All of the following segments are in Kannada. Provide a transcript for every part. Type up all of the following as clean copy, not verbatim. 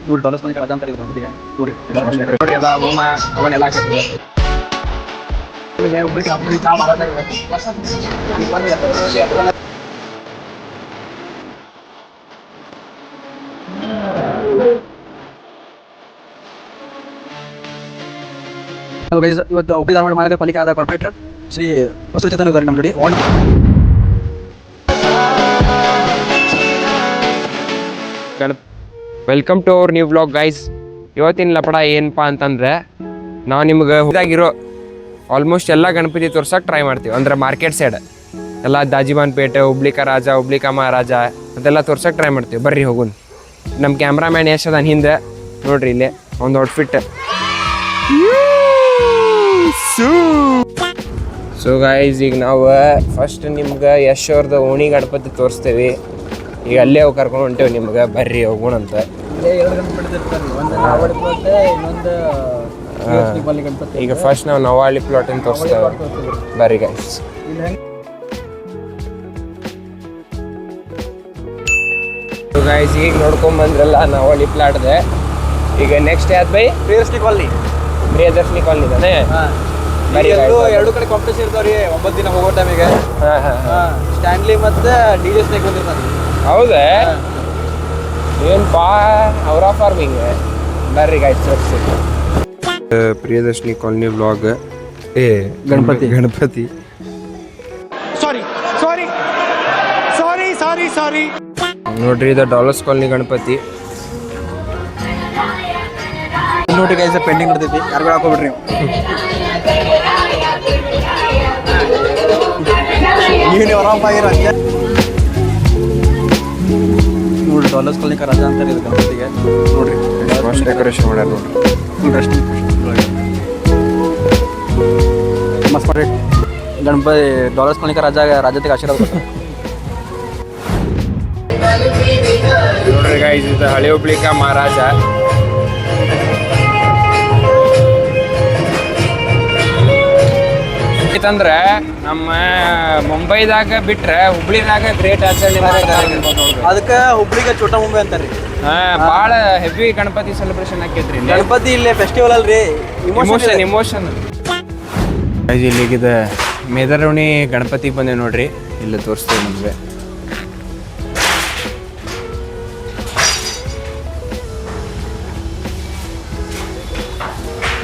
ಇವ್ರು ಡಾಲರ್ಸ್ ಮನೆ ಕಳೆದ ಅಂತ ಹೇಳಿದ್ರು ನೋಡಿ ಎಲ್ಲ ಹೋಮ ಅವನ್ನೆಲ್ಲ ಆಗ್ತದೆ ಇವತ್ತು ಹುಬ್ಬಳ್ಳಿ ಧಾರವಾಡ ಮಹಾನಗರ ಪಾಲಿಕೆ ಆದ ಕಾರ್ಪೊರೇಟರ್ ಶ್ರೀ ಬಸವ ಚೇತನ್ ಇದ್ದಾರೆ ನಮ್ಮ ಜೋಡಿ. Welcome to our new vlog guys. ಇವತ್ತಿನ ಲಪಡ ಏನಪ್ಪ ಅಂತಂದ್ರೆ ನಾವು ನಿಮ್ಗೆ ಇದಾಗಿರೋ ಆಲ್ಮೋಸ್ಟ್ ಎಲ್ಲ ಗಣಪತಿ ತೋರ್ಸಕ್ಕೆ ಟ್ರೈ ಮಾಡ್ತೀವಿ. ಅಂದ್ರೆ ಮಾರ್ಕೆಟ್ ಸೈಡ್ ಎಲ್ಲ ದಾಜಿಬಾನ್ ಪೇಟೆ, ಹುಬ್ಳಿಕ ರಾಜ, ಹುಬ್ಳಿಕ ಮಹಾರಾಜ ಅದೆಲ್ಲ ತೋರ್ಸಕ್ಕೆ ಟ್ರೈ ಮಾಡ್ತೀವಿ. ಬರ್ರಿ ಹೋಗುನ್. ನಮ್ಮ ಕ್ಯಾಮ್ರಾಮ್ಯಾನ್ ಯಶ್ ಅದಾನ ಹಿಂದೆ ನೋಡ್ರಿ, ಇಲ್ಲಿ ಒಂದು ಔಟ್ಫಿಟ್. ಸೊ ಗೈಸ್, ಈಗ ನಾವು ಫಸ್ಟ್ ನಿಮ್ಗೆ ಯಶ್ ಅವ್ರದ್ದು ಓಣಿ ಗಣಪತಿ ತೋರಿಸ್ತೇವೆ. ಈಗ ಅಲ್ಲೇ ಹೋಗಿ ಕರ್ಕೊಂಡು ಹೊಂಟೇವೆ ನಿಮ್ಗೆ. ಬರ್ರಿ ಹೋಗೋಣ ಅಂತ. ಈಗ ಫಸ್ಟ್ ನಾವು ನವಾಳಿ ಪ್ಲಾಟ್ ಅಂತ ತೋರಿಸ್ತೇವೆ. ಬರ್ರಿ ಗೈಸ್. ಗೈಸ್ ಈಗ ನೋಡ್ಕೊಂಡ್ ಬಂದ್ರಲ್ಲ ನವಾಳಿ ಪ್ಲಾಟ್ದೆ. ಈಗ ನೆಕ್ಸ್ಟ್ ಯಾವ್ದು by? Priyadarshini colony. Priyadarshini colony ತಾನೆ? ಎರಡು ಕಡೆ ಕಾಂಪಿಟೇಷನ್ ಇರ್ತಾವ್ರಿ 9 ದಿನ ಹೋಗೋ ಟೈಮಿಗೆ. ಸ್ಟ್ಯಾನ್ಲಿ ಮತ್ತೆ DJ ಸ್ನೇಕ್ ಬಂದಿರ್ತಾನೆ. ಹೌದಾ? ಏನಪ್ಪಾ ಅವರ ಫಾರ್ಮಿಂಗ್. ಬರ್ರಿ ಗೈಸ್ ತೋರಿಸಿ. Priyadarshini colony vlog. ಗಣಪತಿ ಸಾರಿ ನೋಡ್ರಿ, ಇದು ಡಾಲರ್ಸ್ ಕಾಲನಿ ಗಣಪತಿ. ನೋಡ್ರಿ ಗೈಸ್, ಪೆಂಡಿಂಗ್ ಇರ್ತೈತಿ. ಯಾರು ಹಾಕೋಬಿಡ್ರಿ ನೀವು ಆರಾಮಾಗಿರ. ನೋಡ್ರಿ, ಡಾಲರ್ಸ್ ಕಾಲನಿ ರಾಜ ಅಂತಾರೆ ಇದು ಗಣಪತಿಗೆ. ನೋಡ್ರಿ ಡೆಕೋರೇಷನ್ ಮಾಡ್ಯಾರ ನೋಡ್ರಿ. ಮಸ್ತ್ ಮಾಡ್ರಿ ಗಣಪತಿ. ಡಾಲರ್ಸ್ ಕಾಲನಿ ರಾಜತೆಗೆ ಆಶೀರ್ವಾದ ಕೊಡ್ತಾರೆ. ನೋಡ್ರಿ ಗೈಸ್, ಇದು ಹಳೆ ಹುಬ್ಳಿಕ ಮಹಾರಾಜ. ಯಾಕಂದ್ರೆ ನಮ್ಮ ಮುಂಬೈದಾಗ ಬಿಟ್ರೆ ಹುಬ್ಳಿದಾಗ ಗ್ರೇಟ್ ಆಚರಣೆ ಮಾಡ್ತಾರೆ. ಅದಕ್ಕೆ ಹುಬ್ಳಿಗೆ ಚೋಟ ಮುಂಬೈ ಅಂತಾರೆ. ಭಾಳ ಹೆವಿ ಗಣಪತಿ ಸೆಲೆಬ್ರೇಷನ್ ಆಕೈತ್ರಿ. ಗಣಪತಿ ಇಲ್ಲೇ ಫೆಸ್ಟಿವಲ್ ಅಲ್ರಿ, ಇಮೋಷನ್. ಇಲ್ಲಿಗಿದ ಮೇದರವಣಿ ಗಣಪತಿ ಬಂದೆ ನೋಡ್ರಿ. ಇಲ್ಲಿ ತೋರಿಸ್ತೇವೆ ನಮಗೆ.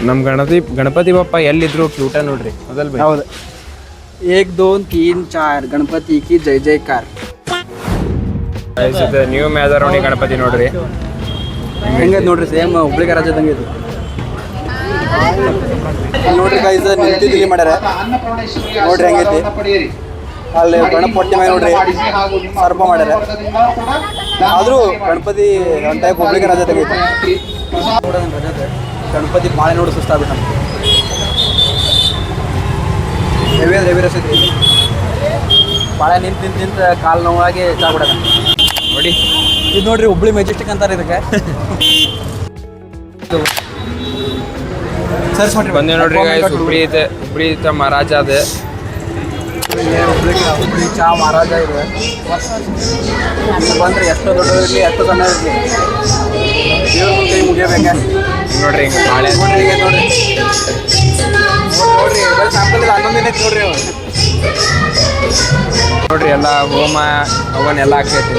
ನಮ್ಮ ಗಣಪತಿ ಬಪ್ಪ ಎಲ್ಲಿದ್ರು ಕ್ಯೂಟ ನೋಡ್ರಿ. ಮೊದಲ್ ಹೌದು. 1 2 3 4 ಗಣಪತಿ ಕಿ ಜೈ ಜೈಕಾರ. ನ್ಯೂ ಮೇದರವಣಿ ಗಣಪತಿ ನೋಡ್ರಿ. ಹೆಂಗೈತೆ ನೋಡ್ರಿ, ಸೇಮ್ ಹುಬ್ಳಿಗ ರಾಜ್ಯದಂಗೆ ಇದು. ನೋಡ್ರಿ ಗೈಸ್, ನಿಂತಿದ್ದಿಲ್ಲಿ ಮಾಡ್ಯಾರ. ನೋಡ್ರಿ ಹೆಂಗೈತಿ. ಅಲ್ಲಿ ಗಣಪತಿ ಮ್ಯಾಗ ನೋಡ್ರಿ ಸರ್ಪ ಮಾಡ್ಯಾರ. ಆದ್ರೂ ಗಣಪತಿ ಒಂದು ಟೈಪ್ ಹುಬ್ಳಿಗ ರಾಜ್ಯದಂಗೆ ಐತಿ. ಗಣಪತಿ ಮಾಳೆ ನೋಡಿ ಸುಸ್ತಾಗ್ಬಿಟ್ಟು ಹೆವಿ ರಸ ಐತಿ. ಬಾಳೆ ನಿಂತ ಕಾಲು ನೋವಾಗಿ ಚಾಗ್ಬಿಡೋಣ ನೋಡಿ. ಇದು ನೋಡ್ರಿ ಹುಬ್ಳಿ ಮೆಜೆಸ್ಟಿಕ್ ಅಂತಾರೆ ಇದಕ್ಕೆ. ಸರ್ಚ್ ಮಾಡ್ರಿ. ಬಂದೆ ನೋಡ್ರಿ ಗೈಸ್, ಹುಬ್ಳಿ ಮಹಾರಾಜ ಅದ. ಹುಬ್ಳಿ ಚಾ ಮಹಾರಾಜ ಇದೆ. ಬಂದ್ರೆ ಎಷ್ಟೋ ದೊಡ್ಡ ಇರಲಿ, ಎಷ್ಟೋ ಸಣ್ಣ ಇರಲಿ, ದೇವ್ರ ಕೈ ಮುಗಿಯಬೇಕ. ನೋಡ್ರಿ ಹಿಂಗೆ ಬಾಳೆ ನೋಡ್ರಿ ಬರೀ ಸ್ಯಾಂಪಲ್ ಇಲ್ಲ, 11 ದಿನ ಐತಿ ನೋಡ್ರಿ. ನೋಡ್ರಿ ಎಲ್ಲ ಹೋಮ ಅವನ್ನೆಲ್ಲ ಆಗ್ತೈತಿ.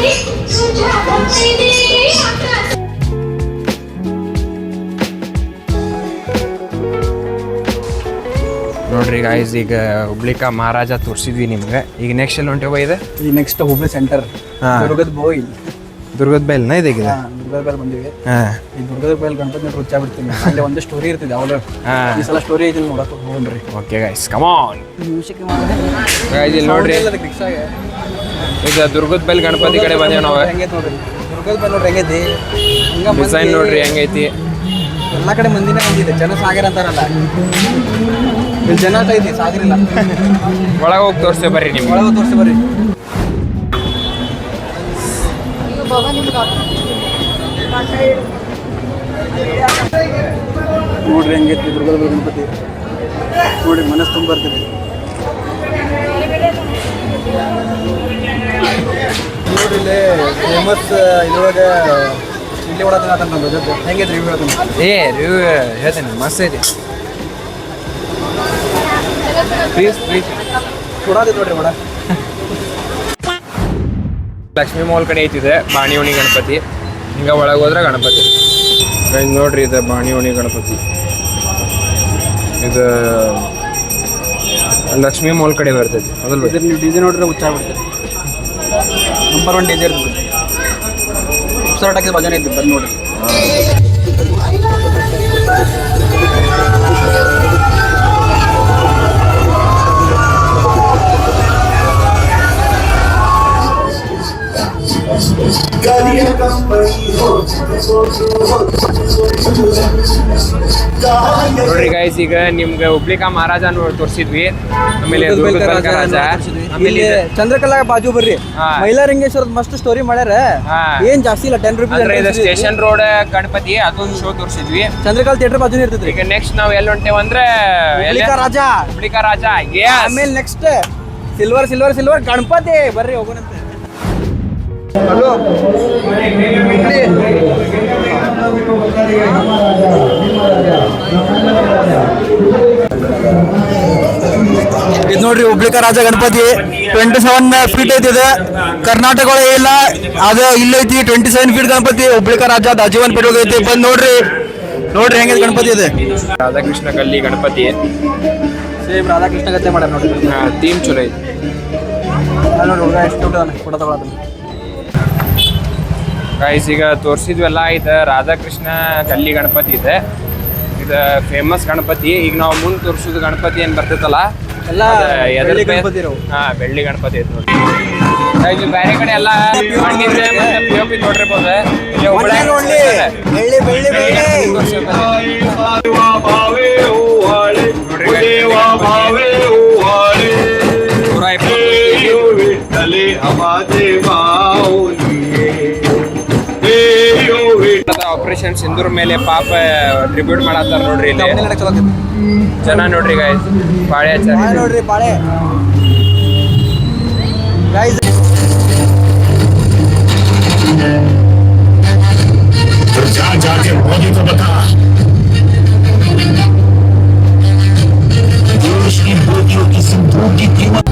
ನೋಡ್ರಿ ಗಾಯ್ಸ್, ಈಗ ಹುಬ್ಳಿಕ ಮಹಾರಾಜ ತೋರಿಸಿದ್ವಿ ನಿಮ್ಗೆ. ಈಗ ನೆಕ್ಸ್ಟ್ ಎಲ್ಲಿ ಹೊಂಟೇವ? ಇದೆ ಈ ನೆಕ್ಸ್ಟ್ ಹುಬ್ಳಿ ಸೆಂಟರ್ ದುರ್ಗದ ಬೋಯ್. ದುರ್ಗದ ಬೈಲ್ನ ಇದೀಗ? ದುರ್ಗದ ಬೈಲ್ ಬಂದಿವಿ. ಈ ದುರ್ಗದ ಬೈಲ್ ಗಣಪತಿ ನೋಡಿ ಹುಚ್ಚ ಬಿಡ್ತೀನಿ. ಅಲ್ಲಿ ಒಂದು ಸ್ಟೋರಿ ಇರ್ತಿದೆ ಅವಳು. ಈ ಸಲ ಸ್ಟೋರಿ ಐತಿ ನೋಡಕ್ ಹೋಗ್ರಿ. Okay guys, come on. Guys ಇಲ್ಲಿ ನೋಡ್ರಿ, ಈಗ ದುರ್ಗದ ಬೈಲ್ ಗಣಪತಿ ಕಡೆ ಬಂದೇವ್ ನಾವು. ಹೆಂಗೈತಿ ನೋಡ್ರಿ ದುರ್ಗದ ಬೈಲ್. ನೋಡ್ರಿ ಹೆಂಗೈತಿ ಡಿಸೈನ್ ನೋಡ್ರಿ ಹೆಂಗೈತಿ. ಎಲ್ಲ ಕಡೆ ಮಂದಿನೇ ಬಂದಿದೆ. ಜನ ಸಾಗರ ಅಂತಾರಲ್ಲ, ಇಲ್ಲಿ ಜನ ಐತಿ, ಸಾಗರಿಲ್ಲ. ಒಳಗೆ ಹೋಗಿ ತೋರಿಸ್ತೇವೆ ಬರ್ರಿ. ನಿಮ್ಗೆ ಒಳಗೆ ತೋರಿಸಿ ಬರ್ರಿ. ನೋಡ್ರಿ ಹೆಂಗೈತಿ ದುರ್ಗದ ಬೈಲ್ ಗಣಪತಿ. ನೋಡಿ ಮನಸ್ಸು ತುಂಬ ಬರ್ತೀವಿ. ನೋಡ್ರಿ ಇಲ್ಲಿ ಫೇಮಸ್ ಇದ್ರೊಳಗೆ ಇಲ್ಲಿ ವಡ ತಿನ್ನತಾನ ನಮ್ಮ ಜೊತೆ ಹೆಂಗೈತೆ ರಿವ್ಯೂ ಹೇಳ್ತೀನಿ. ರಿವ್ಯೂ ಹೇಳ್ತೇನೆ ಮಸ್ತ್ ಐತಿ. ಪ್ಲೀಸ್ ಕೊಡೋದು ನೋಡ್ರಿ ವಡ. ಲಕ್ಷ್ಮೀ ಮಾಲ್ ಕಡೆ ಐತಿದೆ ಬಾಣಿವಣಿ ಗಣಪತಿ. ಹಿಂಗೆ ಒಳಗೆ ಹೋದ್ರೆ ಗಣಪತಿ ನೋಡ್ರಿ. ಇದು ಬಾಣಿವಣಿ ಗಣಪತಿ, ಇದು ಲಕ್ಷ್ಮೀ ಮಾಲ್ ಕಡೆ ಬರ್ತೈತಿ. ಮೊದಲು ಇದ್ರ ನೀವು ಡಿಸೈನ್ ನೋಡ್ರೆ ಹುಚ್ಚಾಗ್ಬಿಡ್ತೀರಿ. ನಂಬರ್ 1 ಡಿಸೈನ್ ಇರ್ತದೆ. ಉಪ್ಸರ್ ಹಾಕಿದ ಭಜನೆ ಇದ್ದು ಬಂದು ನೋಡ್ರಿ. ನೋಡ್ರಿ ಗೈಸ್, ಈಗ ನಿಮ್ಗೆ ಹುಬ್ಳಿಕಾ ಮಹಾರಾಜ ತೋರಿಸಿದ್ವಿ. ಆಮೇಲೆ ದುರ್ಗದ ರಾಜ, ಆಮೇಲೆ ಚಂದ್ರಕಲಾ ಬಾಜು ಬರ್ರಿ. ಮೈಲಾರಂಗೇಶ್ವರದ ಮಸ್ತ್ ಸ್ಟೋರಿ ಮಾಡ್ಯಾರ. ಏನ್ ಜಾಸ್ತಿ ಇಲ್ಲ, 10 ರೂಪಾಯಿ. ಸ್ಟೇಷನ್ ರೋಡ್ ಗಣಪತಿ ಅದೊಂದು ಶೋ ತೋರಿಸಿದ್ವಿ. ಚಂದ್ರಕಲಾ ಥಿಯೇಟರ್ ಬಾಜು ಇರ್ತೈತ್ರಿ. ಈಗ ನೆಕ್ಸ್ಟ್ ನಾವ್ ಎಲ್ಲಿ ಹೊಂಟೇವ್ ಅಂದ್ರೆ ಹುಬ್ಳಿಕಾ ರಾಜ. ಆಮೇಲೆ ನೆಕ್ಸ್ಟ್ ಸಿಲ್ವರ್ ಗಣಪತಿ. ಬರ್ರಿ ಹೋಗೋಣಂತೆ. ಇದು ನೋಡ್ರಿ ಹುಬ್ಳಿಕಾ ರಾಜ ಗಣಪತಿ. 27 ಫೀಟ್ ಐತಿದೆ. ಕರ್ನಾಟಕ ಒಳಗೆ ಇಲ್ಲ, ಅದು ಇಲ್ಲೈತಿ. 27 ಫೀಟ್ ಗಣಪತಿ ಹುಬ್ಳಿಕಾ ರಾಜ ದಾಜಿವನ್ ಪೇಟೆ ಐತಿ. ಬಂದು ನೋಡ್ರಿ ಹೆಂಗೈತಿ ಗಣಪತಿ ಇದೆ. ರಾಧಾಕೃಷ್ಣ ಕಲ್ಲಿ ಗಣಪತಿ ಸೇಮ್ ರಾಧಾಕೃಷ್ಣ ಗತೆ ಮಾಡ್ಯಾರ ನೋಡ್ರಿ. ಥೀಮ್ ಚಲೋ ಐತಿ. ನೋಡಿ ಹುಡುಗ ಎಷ್ಟು ಫೋಟೋ ತಗೊಳ್ಳೋದು. ಗೈಸ್, ಈಗ ತೋರಿಸಿದ್ವೆಲ್ಲ ಇದು ರಾಧಾಕೃಷ್ಣ ಕಲ್ಲಿ ಗಣಪತಿ ಇದೆ. ಇದು ಫೇಮಸ್ ಗಣಪತಿ. ಈಗ ನಾವು ಮುಂದೆ ತೋರಿಸೋದು ಗಣಪತಿ ಏನು ಬರ್ತೈತಲ್ಲ ಎಲ್ಲ ಬೆಳ್ಳಿ ಗಣಪತಿ ಇರೋ. ಬೆಳ್ಳಿ ಗಣಪತಿ ಐತೆ ನೋಡಿ. ಇದು ಬೇರೆ ಕಡೆ ಎಲ್ಲ POP ನೋಡಿರ್ಬೋದು. ಆಪರೇಷನ್ ಸಿಂಧೂರ್ ಮೇಲೆ ಪಾಪ ಟ್ರಿಬ್ಯೂಟ್ ಮಾಡತ್ತಾರ ನೋಡ್ರಿ. ಇಲ್ಲಿ ಜನ ನೋಡ್ರಿ ಗೈಸ್, ಬಾಳೆ ನೋಡ್ರಿ ಬಾಳೆ ಗೈಸ್. जाके मोदी को बता देश की बेटियों की सिंदूर की कीमत।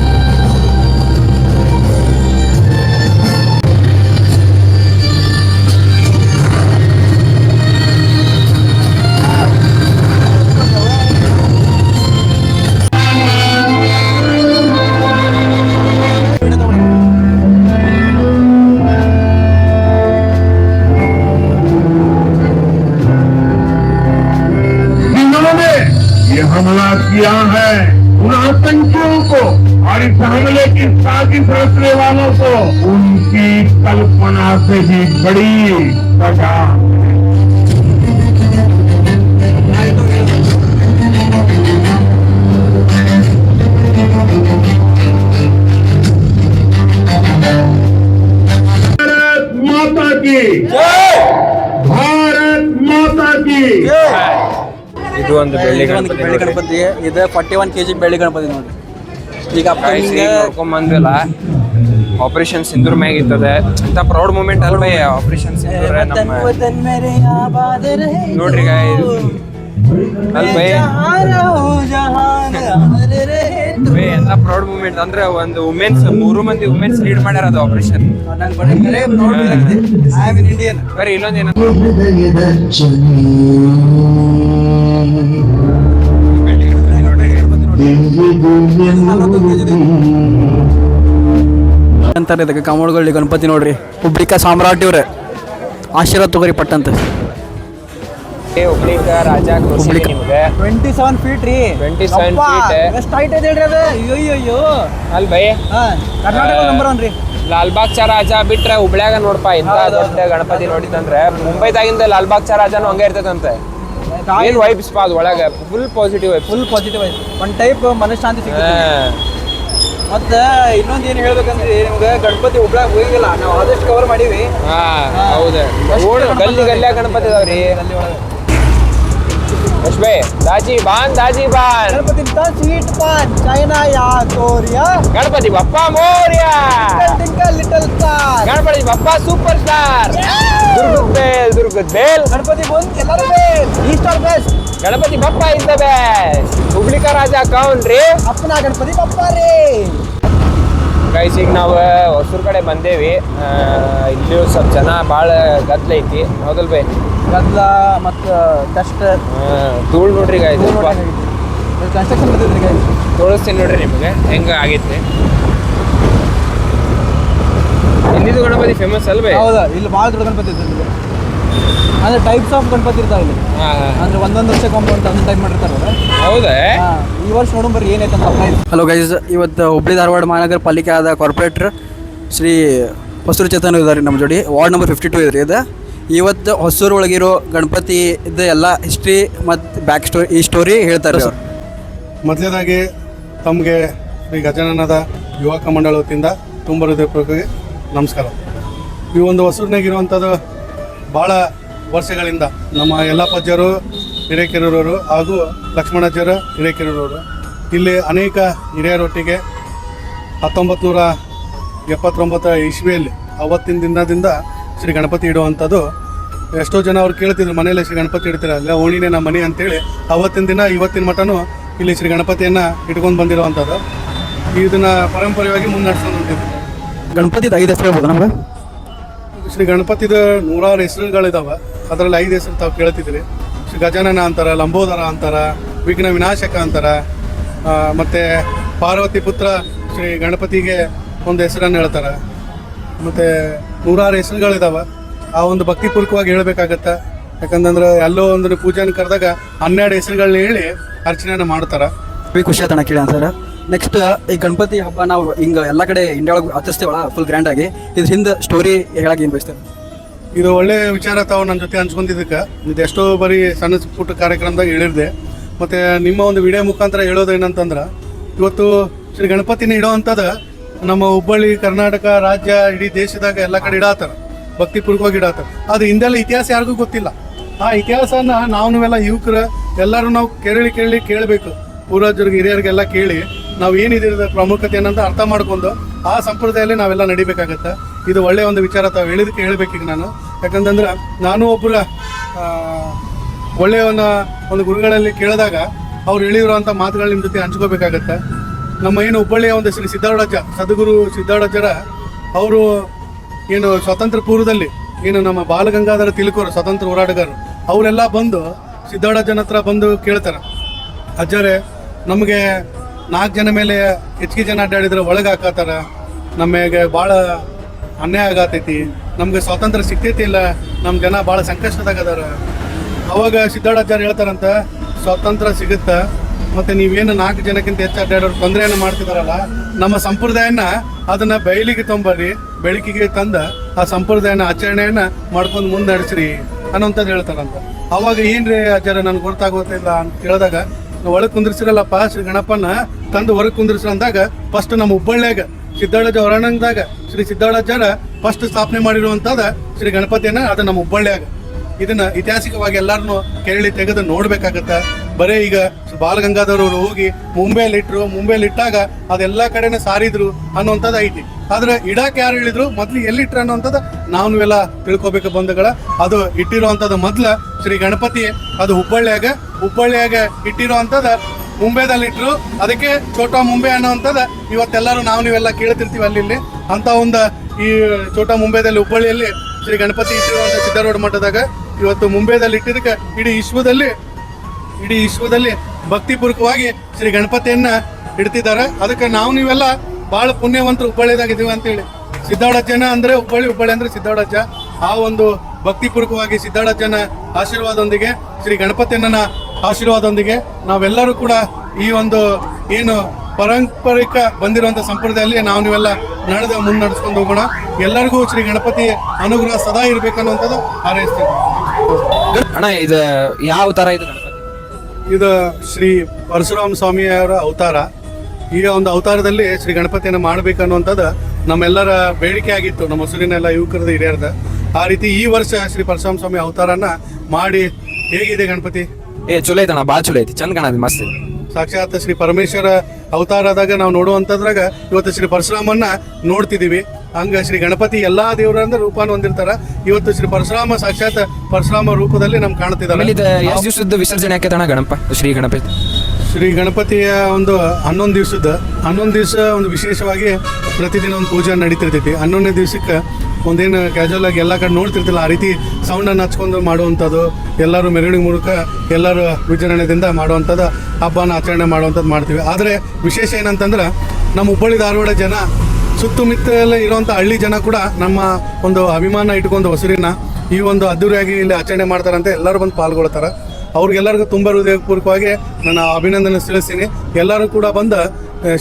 हमला किया है उन आतंकियों को और इस हमले की साजिश रचने वालों को उनकी कल्पना से भी बड़ी सजा। भारत माता की जय, भारत माता की जय। ಇದು ಒಂದು ಬೆಳ್ಳಿ ಗಣಪತಿ. ಇದು 41 kg ಬೆಳ್ಳಿ ಗಣಪತಿ ನೋಡ್ರಿ. ಈಗ ನೋಡ್ಕೊಂಡ್ ಬಂದ್ವಲ್ಲ, ಆಪರೇಷನ್ ಸಿಂಧೂರ್ ಮ್ಯಾಗ ಇರ್ತದೆ ಅಂತ ಪ್ರೌಡ್ ಮೂಮೆಂಟ್ ಅಲ್ವೇ ಆಪರೇಷನ್ ಸಿಂಧೂರ್. ನೋಡ್ರಿ ಅಲ್ವೇ ಎಂತ ಪ್ರೌಡ್ ಮೂಮೆಂಟ್ ಅಂದ್ರೆ ಒಂದು ವುಮೆನ್ಸ್ 3 ಮಂದಿ ವುಮೆನ್ಸ್ ಲೀಡ್ ಮಾಡ್ಯಾರ ಅದು ಆಪರೇಷನ್. ಬರೀ ಇನ್ನೊಂದೇನ ಅಂತಾರೆ ಇದಕ್ಕೆ ಕಾಮೋಡ್ಗಳ್ಳಿ ಗಣಪತಿ ನೋಡ್ರಿ. ಹುಬ್ಳಿಕಾ ಸಾಮ್ರಾಟ್ ಇವ್ರೆ ಆಶೀರ್ವಾದ ತಗೋರಿ ಪಟ್ಟಂತ. ಹುಬ್ಳಿಕಾ ರಾಜ 27 ಫೀಟ್ ರೀ. 27 ಫೀಟ್ ಎಷ್ಟು ಹೈಟ್ ಇದೆ ಹೇಳ್ರಿ ಅದು. ಅಯ್ಯೋ ಅಲ್ ಬೈ ಕರ್ನಾಟಕ ನಂಬರ್ 1 ರೀ. ಲಾಲ್ಬಾಗ್ ಚಾ ರಾಜ ಬಿಟ್ರೆ ಹುಬ್ಳ್ಯಾಗ ನೋಡ್ಪ ಇಂತ ದೊಡ್ಡ ಗಣಪತಿ ನೋಡಿದಂದ್ರೆ ಮುಂಬೈದಾಗಿಂದ ಲಾಲ್ಬಾಗ್ ಚಾ ರಾಜನು ಹಂಗೆ ಇರ್ತದಂತೆ. ಏನ್ ವೈಬ್ಸ್ ಪಾ ಒಳಗೆ full positive vibes. One type ಮನಃಶಾಂತಿ ಸಿಗುತ್ತೆ. ಮತ್ತೆ ಇನ್ನೊಂದು ಏನು ಹೇಳ್ಬೇಕಂದ್ರೆ ನಿಮ್ಗೆ ಗಣಪತಿ ಹುಬ್ಳ್ಯಾಗ ಹೋಗಿಲ್ಲ, ನಾವು ಆದಷ್ಟು ಕವರ್ ಮಾಡೀವಿ. ಹೌದು, ಗಲ್ಲಿ ಗಲ್ಯಾಗ ಗಣಪತಿ ಇದಾವ್ರಿ. दाजी बान गणपति स्वीट पान चाइना या Korea Ganapati Bappa Morya little star Ganapati Bappa super star दुर्ग with ಬೇಲ್. ಗಣಪತಿ ಬಂದ್ ಎಲ್ಲರೂ ಬೇಲ್. East or best. Ganapati Bappa is the best. ಹುಬ್ಳಿಕ ರಾಜ ಕೌನ್ ರೀ? ಅಪ್ಪನ ಗಣಪತಿ ಬಪ್ಪ ರೀ. ಗೈಸ್ ಈಗ ನಾವು ಹೊಸೂರು ಕಡೆ ಬಂದೇವಿ. ಇಲ್ಲಿಯೂ ಸ್ವಲ್ಪ ಜನ ಭಾಳ ಗದ್ದಲ ಐತಿ ಹೌದಲ್ ಬೈ? ಗದ್ದಲ ಮತ್ತು ಡಸ್ಟ್ ಧೂಳು ನೋಡ್ರಿ ಗೈಸ್. Construction ಬರ್ತಿದ್ರಿ guys. ತೋರಿಸ್ತೀನಿ ನೋಡ್ರಿ ನಿಮಗೆ ಹೆಂಗೆ ಆಗೈತಿ. ಇಲ್ಲಿದು ಗಣಪತಿ ಫೇಮಸ್ ಅಲ್ವೇ? ಹೌದಾ, ಇಲ್ಲಿ ಭಾಳ ದೊಡ್ಡ ಗಣಪತಿ ಇರ್ತದೆ. ಅಂದ್ರೆ ಟೈಪ್ಸ್ ಆಫ್ ಗಣಪತಿ ಇರ್ತಾವೆ ಇಲ್ಲಿ. ಅಂದ್ರೆ ಒಂದೊಂದು ವರ್ಷಕ್ಕೊಮ್ಮೆ ಅಂತ ಅದನ್ನ ಟೈಪ್ ಮಾಡಿರ್ತಾರೆ. ಹೌದಾ? ಈ ವರ್ಷ ನೋಡೋಣ ಬರ್ರಿ ಏನೈತೆ ಅಂತ. ಹಲೋ ಗೈಸ್, ಇವತ್ತು ಹುಬ್ಳಿ ಧಾರವಾಡ ಮಹಾನಗರ ಪಾಲಿಕೆ ಆದ ಕಾರ್ಪೊರೇಟರ್ ಶ್ರೀ ಹೊಸೂರು ಚೇತನ್ ಇದ್ದಾರೆ ನಮ್ಮ ಜೋಡಿ. ವಾರ್ಡ್ ನಂಬರ್ 52 ಇದ್ರಿ ಇದು. ಇವತ್ತು ಹೊಸೂರು ಒಳಗಿರೋ ಗಣಪತಿ ಇದು ಎಲ್ಲ ಹಿಸ್ಟ್ರಿ ಮತ್ತು ಬ್ಯಾಕ್ ಸ್ಟೋರಿ ಈ ಸ್ಟೋರಿ ಹೇಳ್ತಾರೆ ಸರ್. ಮೊದಲನೇದಾಗಿ ತಮಗೆ ಶ್ರೀ ಗಜಾನನದ ಯುವಕ ಮಂಡಳ ವತಿಯಿಂದ ತುಂಬ ಹೃದಯಪೂರ್ವಕವಾಗಿ ನಮಸ್ಕಾರ. ಈ ಒಂದು ಹೊಸೂರಿನಾಗಿರುವಂಥದ್ದು ಭಾಳ ವರ್ಷಗಳಿಂದ ನಮ್ಮ ಯಲ್ಲಪ್ಪಜ್ಜರು ಹಿರೇಕೆರೂರವರು ಹಾಗೂ ಲಕ್ಷ್ಮಣಜ್ಜರು ಹಿರೇಕೆರೂರವರು ಇಲ್ಲಿ ಅನೇಕ ಹಿರಿಯರೊಟ್ಟಿಗೆ 1979 ಇಸ್ವಿಯಲ್ಲಿ ಅವತ್ತಿನ ದಿನದಿಂದ ಶ್ರೀ ಗಣಪತಿ ಇಡುವಂಥದ್ದು. ಎಷ್ಟೋ ಜನ ಅವ್ರು ಕೇಳ್ತಿದ್ರು, ಮನೆಯಲ್ಲೇ ಶ್ರೀ ಗಣಪತಿ ಇಡ್ತೀರ, ಅಲ್ಲ ಓಣಿನೇ ನಮ್ಮ ಮನೆ ಅಂತೇಳಿ. ಅವತ್ತಿನ ದಿನ ಇವತ್ತಿನ ಮಟ್ಟನೂ ಇಲ್ಲಿ ಶ್ರೀ ಗಣಪತಿಯನ್ನು ಇಟ್ಕೊಂಡು ಬಂದಿರುವಂಥದ್ದು. ಇದನ್ನು ಪರಂಪರೆಯಾಗಿ ಮುನ್ನಡೆಸ್ಕೊಂಡು ಹೊಂಟಿದ್ರು. ಗಣಪತಿದು 5 ಹೆಸರು ಹೇಳ್ಬೋದು ನಮ್ಗೆ? ಶ್ರೀ ಗಣಪತಿದ 100 ಹೆಸರುಗಳಿದಾವೆ. ಅದರಲ್ಲಿ 5 ಹೆಸರು ತಾವು ಕೇಳ್ತಿದ್ರಿ. ಶ್ರೀ ಗಜಾನನ ಅಂತಾರೆ, ಲಂಬೋದರ ಅಂತಾರೆ, ವಿಘ್ನ ವಿನಾಶಕ ಅಂತಾರೆ, ಮತ್ತು ಪಾರ್ವತಿ ಪುತ್ರ ಶ್ರೀ ಗಣಪತಿಗೆ ಒಂದು ಹೆಸರನ್ನು ಹೇಳ್ತಾರೆ. ಮತ್ತು 100 ಹೆಸರುಗಳಿದಾವೆ. ಆ ಒಂದು ಭಕ್ತಿಪೂರ್ವಕವಾಗಿ ಹೇಳಬೇಕಾಗತ್ತೆ. ಯಾಕಂತಂದ್ರೆ ಎಲ್ಲೋ ಒಂದು ಪೂಜೆನ ಕರೆದಾಗ 12 ಹೆಸರುಗಳನ್ನ ಹೇಳಿ ಅರ್ಚನೆಯನ್ನು ಮಾಡ್ತಾರೆ. ಖುಷಿ ಆತಣ ಕೇಳಿ ಸರ್. ನೆಕ್ಸ್ಟ್ ಈ ಗಣಪತಿ ಹಬ್ಬ ನಾವು ಹಿಂಗೆ ಎಲ್ಲ ಕಡೆ ಇಂಡಿಯಾ ಒಳಗೆ ಆಚರಿಸ್ತೇವಲ್ಲ ಫುಲ್ ಗ್ರ್ಯಾಂಡ್ ಆಗಿ. ಇದ್ರ ಹಿಂದೆ ಸ್ಟೋರಿ ಹೇಳಕ್ಕೆ ಏನು ಬಯಸ್ತೇವೆ? ಇದು ಒಳ್ಳೆ ವಿಚಾರ ತಾವು ನನ್ನ ಜೊತೆ ಹಂಚ್ಕೊಂಡಿದ್ದಕ್ಕೆ. ಇದು ಎಷ್ಟೋ ಬರೀ ಸಣ್ಣ ಪುಟ್ಟ ಕಾರ್ಯಕ್ರಮದಾಗ ಹೇಳಿರ್ದೆ. ಮತ್ತು ನಿಮ್ಮ ಒಂದು ವಿಡಿಯೋ ಮುಖಾಂತರ ಹೇಳೋದು ಏನಂತಂದ್ರೆ, ಇವತ್ತು ಶ್ರೀ ಗಣಪತಿನ ಇಡೋವಂಥದ್ದು ನಮ್ಮ ಹುಬ್ಬಳ್ಳಿ ಕರ್ನಾಟಕ ರಾಜ್ಯ ಇಡೀ ದೇಶದಾಗ ಎಲ್ಲ ಕಡೆ ಇಡಾತಾರೆ, ಭಕ್ತಿಪೂರ್ವಕವಾಗಿ ಇಡಾತಾರೆ. ಅದು ಹಿಂದೆಲ್ಲ ಇತಿಹಾಸ ಯಾರಿಗೂ ಗೊತ್ತಿಲ್ಲ. ಆ ಇತಿಹಾಸನ ನಾವೆಲ್ಲ ಯುವಕರು ಎಲ್ಲರೂ ನಾವು ಕೇಳಬೇಕು. ಪೂರ್ವಜರಿಗೆ ಹಿರಿಯರಿಗೆಲ್ಲ ಕೇಳಿ ನಾವು ಏನಿದೆ ಪ್ರಾಮುಖ್ಯತೆ ಏನಂತ ಅರ್ಥ ಮಾಡ್ಕೊಂಡು ಆ ಸಂಪ್ರದಾಯದಲ್ಲಿ ನಾವೆಲ್ಲ ನಡಿಬೇಕಾಗತ್ತೆ. ಇದು ಒಳ್ಳೆಯ ಒಂದು ವಿಚಾರ ತಾವು ಹೇಳಿದಕ್ಕೆ ಹೇಳಬೇಕೀಗ ನಾನು. ಯಾಕಂತಂದ್ರೆ ನಾನು ಒಬ್ಬರ ಒಳ್ಳೆಯ ಒಂದು ಗುರುಗಳಲ್ಲಿ ಕೇಳಿದಾಗ ಅವ್ರು ಹೇಳಿರುವಂಥ ಮಾತುಗಳು ನಿಮ್ಮ ಜೊತೆ ಹಂಚ್ಕೋಬೇಕಾಗತ್ತೆ. ನಮ್ಮ ಏನು ಹುಬ್ಬಳ್ಳಿಯ ಒಂದು ಶ್ರೀ ಸಿದ್ಧಾರೂಢಜ್ಜ ಸದ್ಗುರು ಸಿದ್ಧಾರೂಢಜ್ಜರ ಅವರು ಏನು ಸ್ವಾತಂತ್ರ್ಯ ಪೂರ್ವದಲ್ಲಿ ಏನು ನಮ್ಮ ಬಾಲಗಂಗಾಧರ ತಿಲಕರು ಸ್ವಾತಂತ್ರ್ಯ ಹೋರಾಟಗಾರರು ಅವರೆಲ್ಲ ಬಂದು ಸಿದ್ಧಾರೂಢಜ್ಜನ ಹತ್ರ ಬಂದು ಕೇಳ್ತಾರೆ, ಅಜ್ಜರೇ ನಮಗೆ 4 ಜನ ಮೇಲೆ ಹೆಚ್ಚಿಗೆ ಜನ ಅಡ್ಡಾಡಿದ್ರೆ ಒಳಗೆ ಹಾಕತ್ತಾರ, ನಮಗೆ ಭಾಳ ಅನ್ಯಾಯ ಆಗತೈತಿ, ನಮಗೆ ಸ್ವಾತಂತ್ರ್ಯ ಸಿಗ್ತೈತಿ ಇಲ್ಲ, ನಮ್ಮ ಜನ ಭಾಳ ಸಂಕಷ್ಟದಾಗ ಅದಾರ. ಅವಾಗ ಸಿದ್ಧಾರೂಢಾಚಾರ್ಯ ಹೇಳ್ತಾರಂತ, ಸ್ವಾತಂತ್ರ್ಯ ಸಿಗುತ್ತಾ, ಮತ್ತು ನೀವೇನು 4 ಜನಕ್ಕಿಂತ ಹೆಚ್ಚು ಅಡ್ಡಾಡೋರು ತೊಂದರೆಯನ್ನು ಮಾಡ್ತಿದಾರಲ್ಲ, ನಮ್ಮ ಸಂಪ್ರದಾಯನ ಅದನ್ನು ಬಯಲಿಗೆ ತೊಂಬರ್ರಿ, ಬೆಳಕಿಗೆ ತಂದ ಆ ಸಂಪ್ರದಾಯನ ಆಚರಣೆಯನ್ನು ಮಾಡ್ಕೊಂಡು ಮುಂದೆ ನಡೆಸ್ರಿ ಅನ್ನೋಂಥದ್ದು ಹೇಳ್ತಾರಂತ. ಅವಾಗ ಏನ್ರಿ ಆಚಾರ್ಯ ನನಗೆ ಗೊತ್ತಾಗೋದಿಲ್ಲ ಅಂತ ಕೇಳಿದಾಗ, ಒಳಗೆ ಕುಂದಿರ್ಸಿರಲ್ಲಪ್ಪ ಶ್ರೀ ಗಣಪನ ತಂದು ಹೊರಗೆ ಕುಂದಿರ್ಸ್ರ ಅಂದಾಗ ಫಸ್ಟ್ ನಮ್ಮ ಹುಬ್ಬಳ್ಳಿಯಾಗ ಸಿದ್ಧಾರೂಢ ಹೊರಾಂಗಣದಾಗ ಶ್ರೀ ಸಿದ್ಧಾರೂಢಾಚಾರ್ಯ ಫಸ್ಟ್ ಸ್ಥಾಪನೆ ಮಾಡಿರುವಂಥದ್ದು ಶ್ರೀ ಗಣಪತಿಯನ್ನ. ಅದು ನಮ್ಮ ಹುಬ್ಬಳ್ಳಿಯಾಗ. ಇದನ್ನ ಐತಿಹಾಸಿಕವಾಗಿ ಎಲ್ಲಾರನ್ನು ಕೇಳಿ ತೆಗೆದು ನೋಡ್ಬೇಕಾಗತ್ತೆ. ಬರೀ ಈಗ ಬಾಲಗಂಗಾಧರವರು ಹೋಗಿ ಮುಂಬೈಲಿ ಇಟ್ಟಾಗ ಅದೆಲ್ಲ ಕಡೆನೇ ಸಾರಿದ್ರು ಅನ್ನುವಂಥದ್ದು ಐತಿ. ಆದ್ರೆ ಇಡಾಕ್ ಯಾರು ಹೇಳಿದ್ರು, ಮೊದ್ಲು ಎಲ್ಲಿಟ್ರ ಅನ್ನೋಂಥದ್ದು ನಾವೆಲ್ಲ ತಿಳ್ಕೊಬೇಕು ಬಂಧುಗಳ. ಅದು ಇಟ್ಟಿರುವಂಥದ್ದು ಮೊದ್ಲ ಶ್ರೀ ಗಣಪತಿ ಅದು ಹುಬ್ಬಳ್ಳಿಯಾಗ ಇಟ್ಟಿರುವಂಥದ್ದು ಮುಂಬೈದಲ್ಲಿ ಇಟ್ರು. ಅದಕ್ಕೆ ಛೋಟಾ ಮುಂಬೈ ಅನ್ನೋವಂಥದ್ದು ಇವತ್ತೆಲ್ಲರೂ ನೀವೆಲ್ಲ ಕೇಳ್ತಿರ್ತೀವಿ ಅಲ್ಲಿ ಅಂತ ಒಂದು ಈ ಛೋಟಾ ಮುಂಬೈದಲ್ಲಿ ಹುಬ್ಬಳ್ಳಿಯಲ್ಲಿ ಶ್ರೀ ಗಣಪತಿ ಇಟ್ಟಿರುವಂಥ ಸಿದ್ಧಾರೂಢ ಮಠದಾಗ ಇವತ್ತು ಮುಂಬೈದಲ್ಲಿ ಇಟ್ಟಿದ್ದಕ್ಕೆ ಇಡೀ ವಿಶ್ವದಲ್ಲಿ ಭಕ್ತಿಪೂರ್ವಕವಾಗಿ ಶ್ರೀ ಗಣಪತಿಯನ್ನ ಇಡ್ತಿದ್ದಾರೆ. ಅದಕ್ಕೆ ನೀವೆಲ್ಲ ಭಾಳ ಪುಣ್ಯವಂತರು ಹುಬ್ಬಳ್ಳಿದಾಗಿದ್ದೀವಿ ಅಂತೇಳಿ. ಸಿದ್ಧಾರೂಢಜ್ಜನ ಅಂದ್ರೆ ಹುಬ್ಬಳ್ಳಿ ಅಂದ್ರೆ ಸಿದ್ಧಾರೂಢಜ್ಜ. ಆ ಒಂದು ಭಕ್ತಿಪೂರ್ವಕವಾಗಿ ಸಿದ್ಧಾರೂಢಜ್ಜನ ಆಶೀರ್ವಾದದೊಂದಿಗೆ ಶ್ರೀ ಗಣಪತಿಯನ್ನ ಆಶೀರ್ವಾದದೊಂದಿಗೆ ನಾವೆಲ್ಲರೂ ಕೂಡ ಈ ಒಂದು ಏನು ಪಾರಂಪರಿಕ ಬಂದಿರುವಂಥ ಸಂಪ್ರದಾಯದಲ್ಲಿ ನೀವೆಲ್ಲ ಮುನ್ನಡೆಸ್ಕೊಂಡು ಹೋಗೋಣ. ಎಲ್ಲರಿಗೂ ಶ್ರೀ ಗಣಪತಿ ಅನುಗ್ರಹ ಸದಾ ಇರ್ಬೇಕನ್ನುವಂಥದ್ದು ಹಾರೈಸ್ತೀವಿ. ಅಣ್ಣ ಇದು ಯಾವ ಅವತಾರ ಇದು ಗಣಪತಿ? ಇದು ಶ್ರೀ ಪರಶುರಾಮ ಸ್ವಾಮಿಯವರ ಅವತಾರ. ಈ ಒಂದು ಅವತಾರದಲ್ಲಿ ಶ್ರೀ ಗಣಪತಿಯನ್ನು ಮಾಡಬೇಕನ್ನುವಂಥದ್ದು ನಮ್ಮೆಲ್ಲರ ಬೇಡಿಕೆ ಆಗಿತ್ತು, ನಮ್ಮ ಹೊಸೂರಿನೆಲ್ಲ ಯುವಕರದ ಹಿರಿಯರದ. ಆ ರೀತಿ ಈ ವರ್ಷ ಶ್ರೀ ಪರಶುರಾಮ ಸ್ವಾಮಿ ಅವತಾರನ ಮಾಡಿ. ಹೇಗಿದೆ ಗಣಪತಿ? ಚಲೋ ಐತಣ್ಣ, ಭಾಳ ಚಲೋ ಐತಿ, ಚಂದ ಕಾಣತಿ, ಮಸ್ತ್. ಸಾಕ್ಷಾತ್ ಶ್ರೀ ಪರಮೇಶ್ವರ ಅವತಾರದಾಗ ನಾವು ನೋಡುವಂಥದ್ರಾಗ ಇವತ್ತು ಶ್ರೀ ಪರಶುರಾಮನ್ನ ನೋಡ್ತಿದ್ದೀವಿ. ಹಂಗ ಶ್ರೀ ಗಣಪತಿ ಎಲ್ಲಾ ದೇವರಂದ್ರೆ ರೂಪಾನು ಹೊಂದಿರ್ತಾರ. ಇವತ್ತು ಶ್ರೀ ಪರಶುರಾಮ ಸಾಕ್ಷಾತ್ ಪರಶುರಾಮ ರೂಪದಲ್ಲಿ ನಮ್ಗೆ ಕಾಣ್ತಿದ್ದಾರೆ. ಆಮೇಲೆ ಇದು ಎಷ್ಟು ದಿವಸದ ವಿಸರ್ಜನೆ ಆಕೈತಣ್ಣ ಶ್ರೀ ಗಣಪತಿ? ಶ್ರೀ ಗಣಪತಿಯ ಒಂದು 11 ದಿವಸ ಒಂದು ವಿಶೇಷವಾಗಿ ಪ್ರತಿದಿನ ಒಂದು ಪೂಜೆ ನಡೀತಿರ್ತೈತಿ. 11ನೇ ದಿವಸಕ್ಕೆ ಒಂದೇನು ಕ್ಯಾಶುವಲ್ ಆಗಿ ಎಲ್ಲ ಕಡೆ ನೋಡ್ತಿರ್ತಿಲ್ಲ, ಆ ರೀತಿ ಸೌಂಡನ್ನು ಹಚ್ಕೊಂಡು ಮಾಡುವಂಥದ್ದು, ಎಲ್ಲರೂ ಮೆರವಣಿಗೆ ಮೂಲಕ ಎಲ್ಲರೂ ವಿಜೃಂಭಣೆಯಿಂದ ಮಾಡುವಂಥದ್ದು, ಹಬ್ಬನ ಆಚರಣೆ ಮಾಡುವಂಥದ್ದು ಮಾಡ್ತೀವಿ. ಆದರೆ ವಿಶೇಷ ಏನಂತಂದ್ರೆ ನಮ್ಮ ಹುಬ್ಬಳ್ಳಿ ಧಾರವಾಡ ಜನ ಸುತ್ತಮುತ್ತಲೇ ಇರುವಂಥ ಹಳ್ಳಿ ಜನ ಕೂಡ ನಮ್ಮ ಒಂದು ಅಭಿಮಾನ ಇಟ್ಕೊಂಡು ಹೊಸರಿನ ಈ ಒಂದು ಅದ್ದೂರಿಯಾಗಿ ಇಲ್ಲಿ ಆಚರಣೆ ಮಾಡ್ತಾರಂತೆ ಎಲ್ಲರೂ ಬಂದು ಪಾಲ್ಗೊಳ್ತಾರೆ. ಅವ್ರಿಗೆಲ್ಲರಿಗೂ ತುಂಬ ಹೃದಯಪೂರ್ವಕವಾಗಿ ನಾನು ಅಭಿನಂದನೆ ತಿಳಿಸ್ತೀನಿ. ಎಲ್ಲರೂ ಕೂಡ ಬಂದು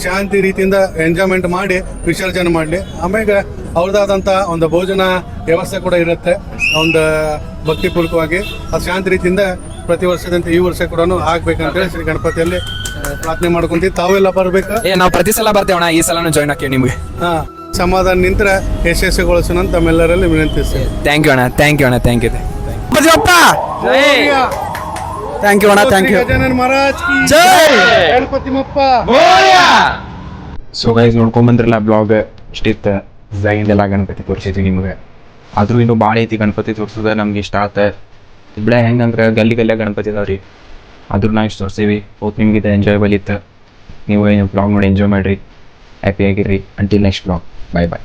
ಶಾಂತಿ ರೀತಿಯಿಂದ ಎಂಜಾಯ್ಮೆಂಟ್ ಮಾಡಿ ವಿಸರ್ಜನೆ ಮಾಡಲಿ. ಆಮೇಲೆ ಅವ್ರದ್ದಾದಂಥ ಒಂದು ಭೋಜನ ವ್ಯವಸ್ಥೆ ಕೂಡ ಇರುತ್ತೆ ಒಂದು ಭಕ್ತಿಪೂರ್ವಕವಾಗಿ. ಅದು ಶಾಂತಿ ರೀತಿಯಿಂದ ಪ್ರತಿ ವರ್ಷದಂತೆ ಈ ವರ್ಷ ಕೂಡ ಆಗ್ಬೇಕಂತೇಳಿ ಶ್ರೀ ಗಣಪತಿಯಲ್ಲಿ ಪ್ರಾರ್ಥನೆ ಮಾಡ್ಕೊಂತೀವಿ. ತಾವೆಲ್ಲ ಬರಬೇಕು. ನಾವು ಪ್ರತಿ ಸಲ ಬರ್ತೇವಣ್ಣ, ಈ ಸಲನೂ ಜಾಯ್ನ್ ಹಾಕಿ ನಿಮಗೆ. ಹಾಂ, ಸಮಾಧಾನ ನಿಂತರ ಯಶಸ್ವಿಗೊಳಿಸೋಣ ಅಂತ ತಮ್ಮೆಲ್ಲರಲ್ಲಿ ವಿನಂತಿಸ್ತೇವೆ. ಥ್ಯಾಂಕ್ ಯು ಅಣ್ಣ, ಥ್ಯಾಂಕ್ ಯು ಅಣ್ಣ, ಥ್ಯಾಂಕ್ ಯು. ಥ್ಯಾಂಕ್ ಯು ಅಣ್ಣ, ಥ್ಯಾಂಕ್ ಯು. ಗಜಾನನ ಮಹಾರಾಜ್ ಕಿ ಗಣಪತಿ ಬಪ್ಪ. ಸೊ ಗೈಸ್ ನೋಡ್ಕೊಂಬಂದ್ರಲ್ಲ ಬ್ಲಾಗ್ ಇಷ್ಟಿತ್ತು. ಡಿಸೈನ್ ಗಣಪತಿ ತೋರಿಸಿದ್ವಿ ನಿಮಗೆ. ಆದರೂ ಇನ್ನೂ ಭಾಳ ಐತಿ ಗಣಪತಿ ತೋರಿಸೋದು ನಮ್ಗೆ ಇಷ್ಟ ಆತ. ಇಬ್ಬಳೆ ಹೆಂಗಂದ್ರೆ ಗಲ್ಲಿ ಗಣಪತಿ ಇದಾವ್ರಿ, ಆದ್ರೂ ನಾವು ಇಷ್ಟು ತೋರಿಸೀವಿ. ಹೋಗಿ ನಿಮ್ಗೆ ಇದು ಎಂಜಾಯಬಲ್ ಇತ್ತು. ನೀವು ಬ್ಲಾಗ್ ನೋಡಿ ಎಂಜಾಯ್ ಮಾಡಿರಿ, ಹ್ಯಾಪಿಯಾಗಿರ್ರಿ. ಅಂಟಿಲ್ ನೆಕ್ಸ್ಟ್ ಬ್ಲಾಗ್, ಬಾಯ್ ಬಾಯ್.